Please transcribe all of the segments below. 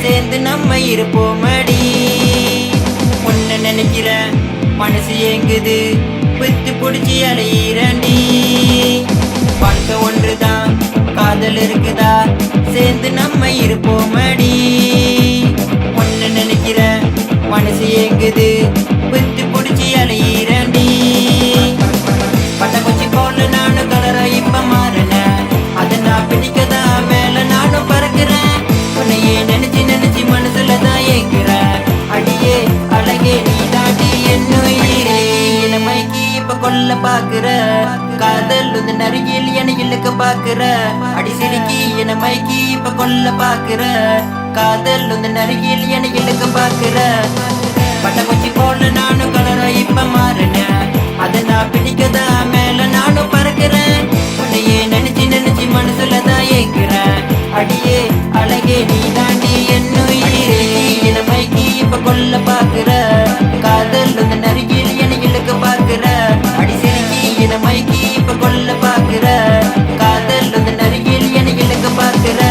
சேர்ந்து நம்ம இருப்போமடி. உன்னை நினைக்கிற மனசு ஏங்குது, பித்து புடிச்சி அலையிறண்டி. வாழ்க்கை ஒன்றுதான், காதல் இருக்குதா, சேர்ந்து நம்ம இருப்போமடி. உன்னை நினைக்கிற மனசு ஏங்குது, பித்து புடிச்சி அலையிறண்டி. பட்டக்குச்சி போல நானும் கலரா இப்ப மாறினேன், அதை நான் பிடிக்கதா மேல நானும் பறக்கிறேன். உன்னையே நினைச்சு நினைச்சு மனசுலதான் ஏங்குறேன். அடியே அழகே நீ தாண்டி என்னுயிரே. இளமைக்கு இப்ப கொல்ல பாக்குற, காதல் வந்து நருகில் என இழுக்க பாக்குற. அடி சிரிக்கி இளமைக்கு இப்ப கொல்ல பாக்குற, காதல் வந்து நருகில் என இழுக்க பாக்குற. பட்டக்குச்சி போல நானும் கலரா இப்ப மாறினேன், அதை நான் பிடிக்கதா மேல நானும் பறக்கிறேன். உன்னையே நினைச்சு நினைச்சு மனசுலதான் ஏங்குறேன். அடியே அழகே நீ தாண்டி என்னுயிரே. இளமைக்கு இப்ப கொல்ல பாக்குற, காதல் வந்து நருகில் என இழுக்க பாக்குற. அடி சிரிக்கி இளமைக்கு இப்ப கொல்ல பாக்குற, காதல் வந்து நருகில் என இழுக்க பாக்குற.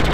You